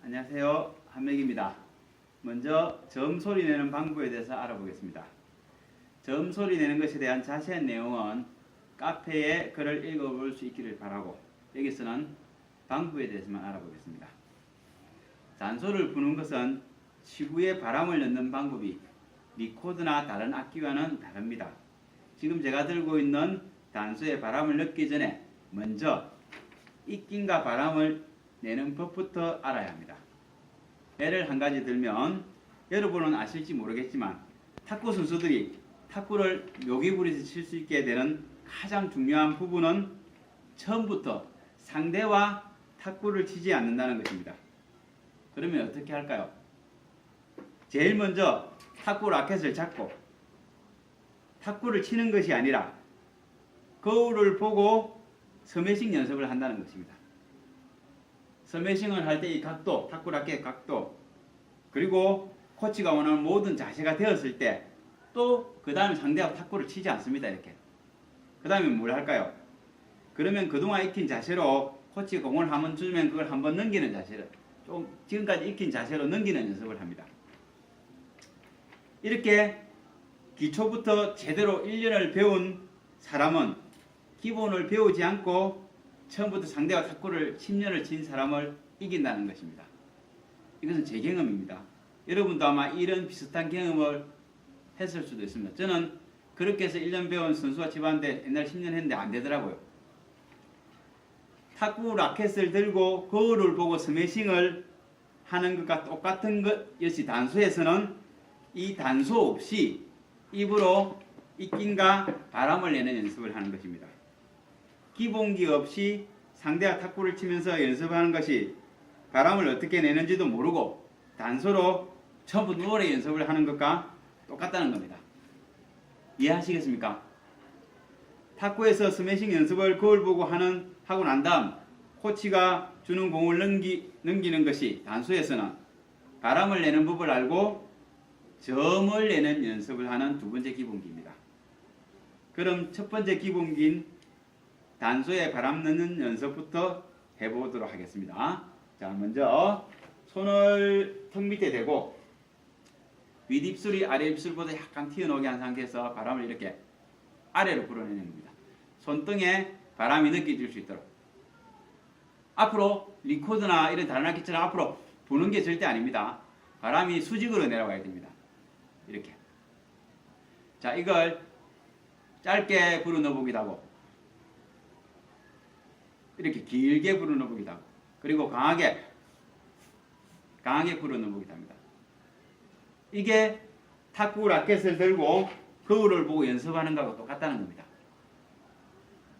안녕하세요. 한맥입니다. 먼저 점소리 내는 방법에 대해서 알아보겠습니다. 점소리 내는 것에 대한 자세한 내용은 카페에 글을 읽어볼 수 있기를 바라고 여기서는 방법에 대해서만 알아보겠습니다. 단소를 부는 것은 치구에 바람을 넣는 방법이 리코더나 다른 악기와는 다릅니다. 지금 제가 들고 있는 단소에 바람을 넣기 전에 먼저 입김과 바람을 내는 법부터 알아야 합니다. 예를 한 가지 들면 여러분은 아실지 모르겠지만 탁구 선수들이 탁구를 묘기구리에서 칠 수 있게 되는 가장 중요한 부분은 처음부터 상대와 탁구를 치지 않는다는 것입니다. 그러면 어떻게 할까요? 제일 먼저 탁구 라켓을 잡고 탁구를 치는 것이 아니라 거울을 보고 스매싱 연습을 한다는 것입니다. 스매싱을 할 때 이 각도, 탁구 라켓 각도, 그리고 코치가 원하는 모든 자세가 되었을 때 또 그 다음에 상대하고 탁구를 치지 않습니다. 이렇게. 그 다음에 뭘 할까요? 그러면 그동안 익힌 자세로 코치가 공을 한번 주면 그걸 한번 넘기는 자세로, 좀 지금까지 익힌 자세로 넘기는 연습을 합니다. 이렇게 기초부터 제대로 1년을 배운 사람은 기본을 배우지 않고 처음부터 상대와 탁구를 10년을 친 사람을 이긴다는 것입니다. 이것은 제 경험입니다. 여러분도 아마 이런 비슷한 경험을 했을 수도 있습니다. 저는 그렇게 해서 1년 배운 선수와 치봤는데 옛날 10년 했는데 안 되더라고요. 탁구 라켓을 들고 거울을 보고 스매싱을 하는 것과 똑같은 것이 단소에서는 이 단소 없이 입으로 입김과 바람을 내는 연습을 하는 것입니다. 기본기 없이 상대와 탁구를 치면서 연습하는 것이 바람을 어떻게 내는지도 모르고 단소로 전부 노래 연습을 하는 것과 똑같다는 겁니다. 이해하시겠습니까? 탁구에서 스매싱 연습을 거울 보고 하고 난 다음 코치가 주는 공을 넘기는 것이 단소에서는 바람을 내는 법을 알고 점을 내는 연습을 하는 두 번째 기본기입니다. 그럼 첫 번째 기본기인 단소에 바람 넣는 연습부터 해보도록 하겠습니다. 자, 먼저 손을 턱 밑에 대고 윗입술이 아래입술보다 약간 튀어나오게 한 상태에서 바람을 이렇게 아래로 불어내는 겁니다. 손등에 바람이 느껴질 수 있도록. 앞으로 리코더나 이런 다른 악기처럼 앞으로 부는 게 절대 아닙니다. 바람이 수직으로 내려가야 됩니다. 이렇게. 자, 이걸 짧게 불어 넣어보기도 하고 이렇게 길게 불어 넣어보기도 하고 그리고 강하게 불어 넣어보기도 합니다. 이게 탁구 라켓을 들고 거울을 보고 연습하는 것하고 똑같다는 겁니다.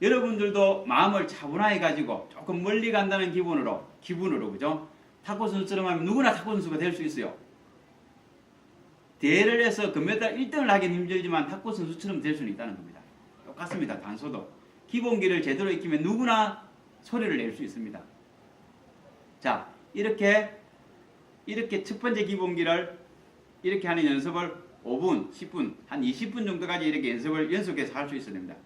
여러분들도 마음을 차분하게 가지고 조금 멀리 간다는 기분으로 그죠? 탁구 선수처럼 하면 누구나 탁구 선수가 될 수 있어요. 대회를 해서 금메달 1등을 하기는 힘들지만 탁구 선수처럼 될 수는 있다는 겁니다. 똑같습니다. 단소도. 기본기를 제대로 익히면 누구나 소리를 낼 수 있습니다. 자, 이렇게 첫 번째 기본기를 이렇게 하는 연습을 5분, 10분, 한 20분 정도까지 이렇게 연속해서 할 수 있어야 됩니다.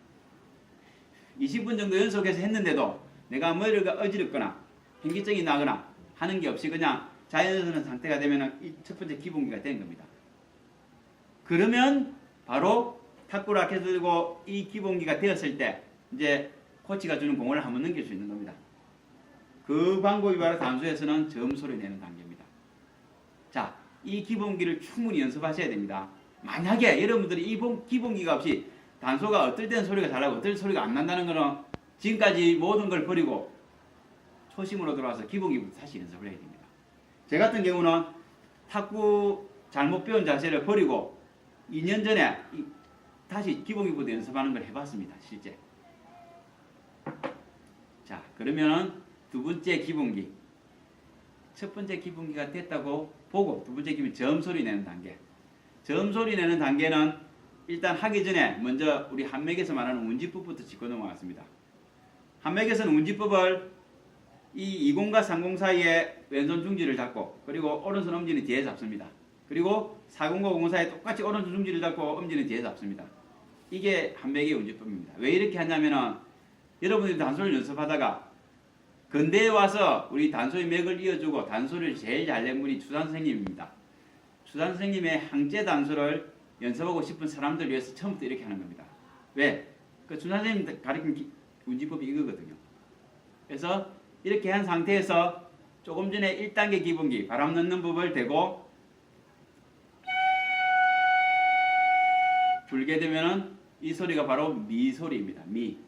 20분 정도 연속해서 했는데도 내가 머리가 어지럽거나 현기증이 나거나 하는 게 없이 그냥 자연스러운 상태가 되면 이 첫 번째 기본기가 된 겁니다. 그러면 바로 탁구 라켓을 들고 이 기본기가 되었을 때 이제 코치가 주는 공을 한번 넘길 수 있는 겁니다. 그 방법이 바로 단소에서는 점소리 내는 단계입니다. 자, 이 기본기를 충분히 연습하셔야 됩니다. 만약에 여러분들이 이 기본기가 없이 단소가 어떨 때는 소리가 잘 나고 어떨 때 소리가 안 난다는 것은 지금까지 모든 걸 버리고 초심으로 들어와서 기본기부터 다시 연습을 해야 됩니다. 제 같은 경우는 탁구 잘못 배운 자세를 버리고 2년 전에 다시 기본기부터 연습하는 걸 해봤습니다. 실제. 자, 그러면은 두 번째 기본기. 첫 번째 기본기가 됐다고 보고 두 번째 기본기 점소리 내는 단계. 점소리 내는 단계는 일단 하기 전에 먼저 우리 한맥에서 말하는 운지법부터 짚고 넘어갔습니다. 한맥에서는 운지법을 이 20과 30 사이에 왼손 중지를 잡고 그리고 오른손 엄지는 뒤에 잡습니다. 그리고 40과 50 사이에 똑같이 오른손 중지를 잡고 엄지는 뒤에 잡습니다. 이게 한맥의 운지법입니다. 왜 이렇게 하냐면은 여러분들이 단소를 연습하다가 근대에 와서 우리 단소의 맥을 이어주고 단소를 제일 잘 낸 분이 추산 선생님입니다. 추산 선생님의 항제 단소를 연습하고 싶은 사람들 위해서 처음부터 이렇게 하는 겁니다. 왜? 그 추산 선생님 가르친 운지법이 이거거든요. 그래서 이렇게 한 상태에서 조금 전에 1단계 기본기 바람 넣는 법을 대고 불게 되면은 이 소리가 바로 미 소리입니다. 미.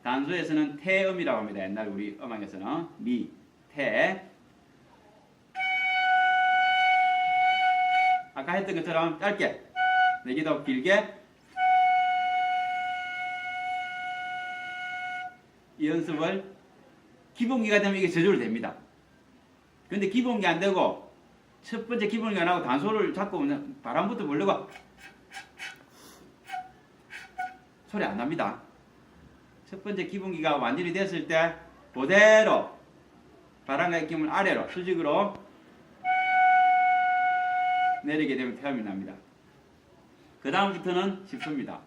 단소에서는 태음이라고 합니다. 옛날 우리 음악에서는 미, 태. 아까 했던 것처럼 짧게 내기도 길게 이 연습을 기본기가 되면 이게 저절로 됩니다. 근데 기본기 안 되고 첫 번째 기본기 안 하고 단소를 잡고 바람부터 모르고 소리 안 납니다. 첫 번째 기본기가 완전히 됐을 때 그대로 바람과 입김을 아래로 수직으로 내리게 되면 태음이 납니다. 그 다음부터는 쉽습니다.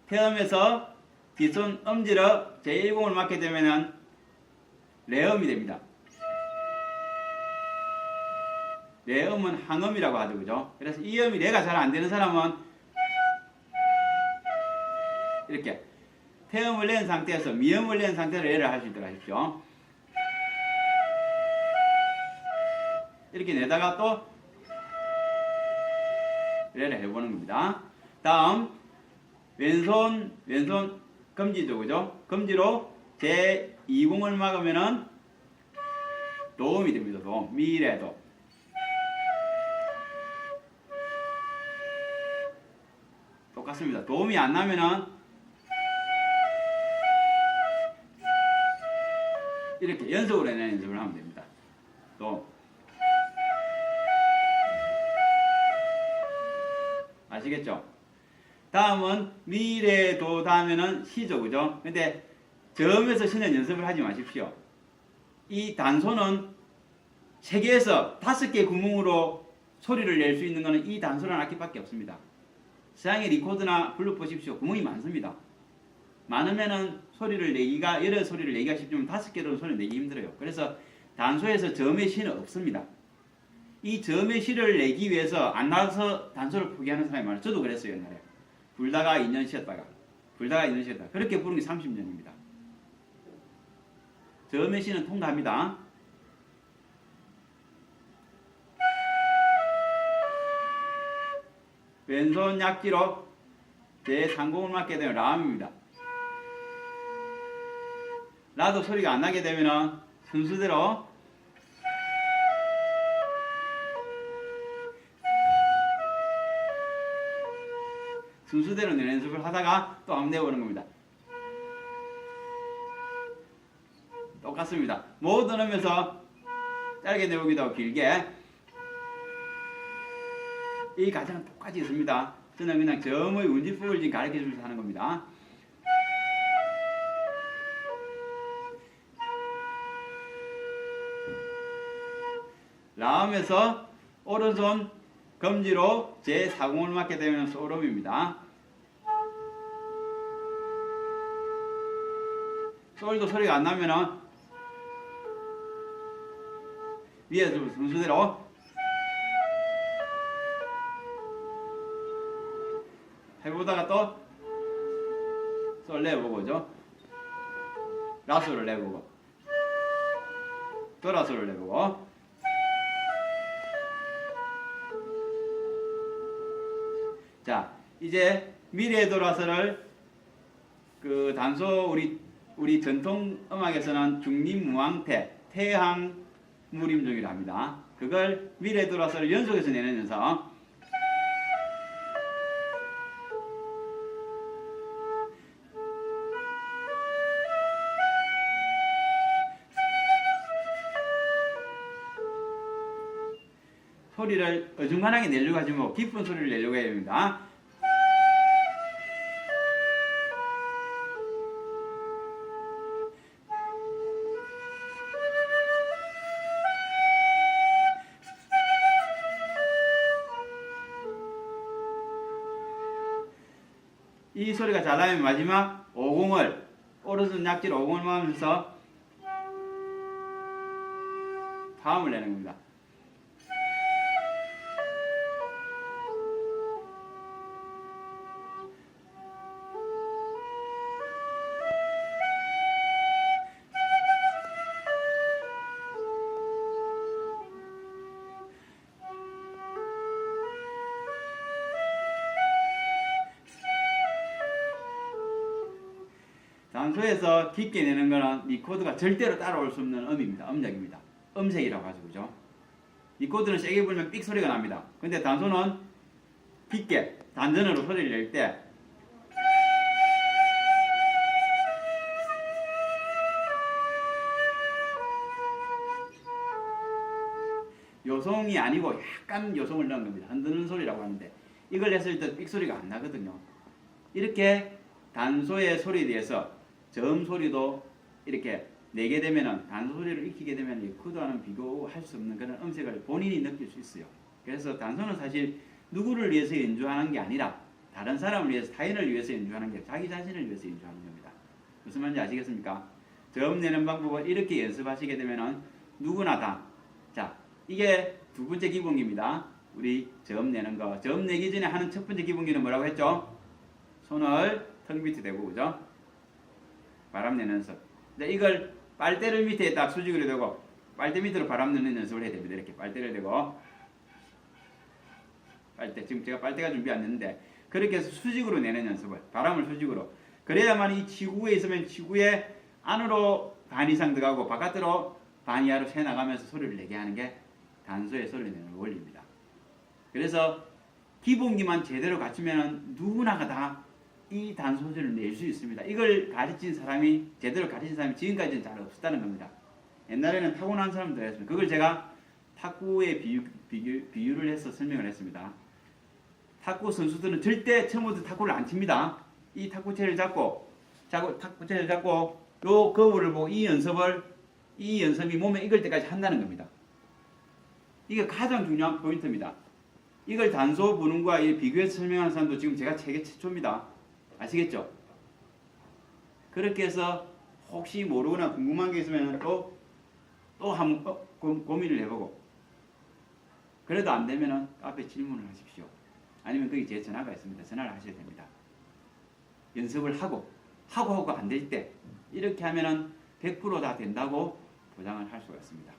태음에서 뒷손 엄지로 제1공을 맞게 되면은 레음이 됩니다. 레음은 항음이라고 하죠, 그죠? 그래서 이 음이 레가 잘 안 되는 사람은 이렇게 태음을 낸 상태에서 미음을 낸 상태로 레를 할 수 있도록 하십시오. 이렇게 내다가 또 레를 해보는 겁니다. 다음 왼손 검지죠, 그죠? 검지로 제2공을 막으면은 도움이 됩니다. 도움. 미래도. 똑같습니다. 도움이 안 나면은 이렇게 연속으로 해내는 연습을 하면 됩니다. 또 아시겠죠? 다음은 미래도 다음에는 시죠, 그죠? 근데 저음에서 시는 연습을 하지 마십시오. 이 단소는 3개에서 5개 구멍으로 소리를 낼 수 있는 것은 이 단소라는 악기밖에 없습니다. 서양의 리코더나 블루 보십시오. 구멍이 많습니다. 많으면은 소리를 내기가, 여러 소리를 내기가 쉽지만 5개로는 소리를 내기 힘들어요. 그래서 단소에서 저음의 시는 없습니다. 이 저음의 시를 내기 위해서 안 나와서 단소를 포기하는 사람이 많아요. 저도 그랬어요, 옛날에. 불다가 2년 쉬었다가. 그렇게 부른 게 30년입니다. 저음의 시는 통과합니다. 왼손 약지로 제3공을 맞게 되면 라음입니다. 라도 소리가 안 나게 되면 순수대로 내는 연습을 하다가 또 한번 내보는 겁니다. 똑같습니다. 모두 넣으면서 짧게 내보기도 하고 길게 이 과정은 똑같이 있습니다. 저는 그냥 저음의 운지법을 지금 가르쳐 주면서 하는 겁니다. 라음에서 오른손 검지로 제4공을 맞게 되면 소름입니다. 솔도 소리가 안 나면은 위에서 순서대로 해보다가 또 솔 내보고죠. 라솔을 내보고 도라솔을 내보고 자, 이제 미래의 도라솔을 그 단소 우리 전통 음악에서는 중림무왕태 태항무림종이라 합니다. 그걸 미래의 도라솔을 연속해서 내는 연습. 소리를 어중간하게 내려고 하지 말고 깊은 소리를 내려고 해야 됩니다. 이 소리가 잘 나면 마지막 오공을 오른손 약지로 오공을 마면서 화음을 내는 겁니다. 단소에서 깊게 내는 거는 이 코드가 절대로 따라올 수 없는 음입니다. 음역입니다. 음색이라고 하죠. 그죠? 이 코드는 세게 불면 삑 소리가 납니다. 근데 단소는 깊게 단전으로 소리를 낼 때 요송이 아니고 약간 요송을 넣은 겁니다. 흔드는 소리라고 하는데 이걸 했을 때 삑 소리가 안 나거든요. 이렇게 단소의 소리에 대해서 저음 소리도 이렇게 내게 되면은 단소 소리를 익히게 되면 이 코드와는 비교할 수 없는 그런 음색을 본인이 느낄 수 있어요. 그래서 단소는 사실 누구를 위해서 연주하는 게 아니라 다른 사람을 위해서, 타인을 위해서 연주하는 게 자기 자신을 위해서 연주하는 겁니다. 무슨 말인지 아시겠습니까? 저음 내는 방법을 이렇게 연습하시게 되면은 누구나 다, 자, 이게 두 번째 기본기입니다. 우리 저음 내는 거. 저음 내기 전에 하는 첫 번째 기본기는 뭐라고 했죠? 손을 턱 밑에 대고, 그죠? 바람 내는 연습. 근데 이걸 빨대를 밑에 딱 수직으로 대고 빨대 밑으로 바람 내는 연습을 해야 됩니다. 이렇게 빨대를 대고 빨대, 지금 제가 빨대가 준비 안 됐는데 그렇게 해서 수직으로 내는 연습을, 바람을 수직으로. 그래야만 이 지구에 있으면 지구에 안으로 반 이상 들어가고 바깥으로 반 이하로 새 나가면서 소리를 내게 하는 게 단소의 소리 내는 원리입니다. 그래서 기본기만 제대로 갖추면 누구나가 다 이 단소 소리를 낼 수 있습니다. 이걸 가르친 사람이, 제대로 가르친 사람이 지금까지는 잘 없었다는 겁니다. 옛날에는 타고난 사람들 했습니다. 그걸 제가 탁구에 비유를 해서 설명을 했습니다. 탁구 선수들은 절대 처음부터 탁구를 안 칩니다. 이 탁구채를 잡고 요 거울을 보고 이 연습이 몸에 익을 때까지 한다는 겁니다. 이게 가장 중요한 포인트입니다. 이걸 단소 부는 거와 비교해서 설명하는 사람도 지금 제가 세계 최초입니다. 아시겠죠? 그렇게 해서 혹시 모르거나 궁금한 게 있으면 또 한번 고민을 해보고, 그래도 안 되면 앞에 질문을 하십시오. 아니면 거기 제 전화가 있습니다. 전화를 하셔야 됩니다. 연습을 하고 안 될 때 이렇게 하면은 100% 다 된다고 보장을 할 수가 있습니다.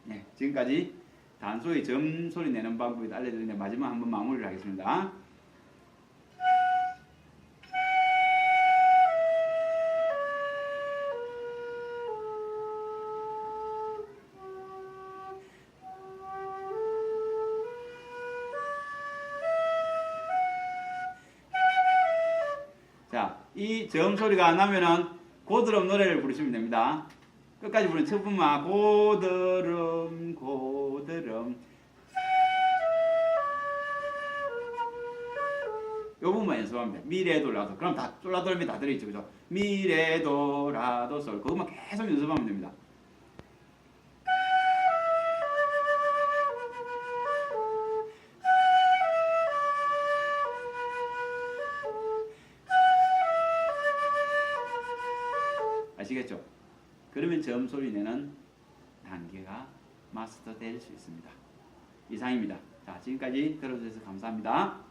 네, 지금까지 단소의 점 소리 내는 방법을 알려드리는데 마지막 한번 마무리를 하겠습니다. 자, 이 저음 소리가 안 나면은 고드름 노래를 부르시면 됩니다. 끝까지 부르는 첫 부분만 고드름 요 부분만 연습하면 돼요. 미래도라도. 그럼 다 솔라도레미 다 들어있죠. 그죠? 미래도라도 솔. 그것만 계속 연습하면 됩니다. 아시겠죠? 그러면 저음 소리 내는 단계가 마스터 될 수 있습니다. 이상입니다. 자, 지금까지 들어주셔서 감사합니다.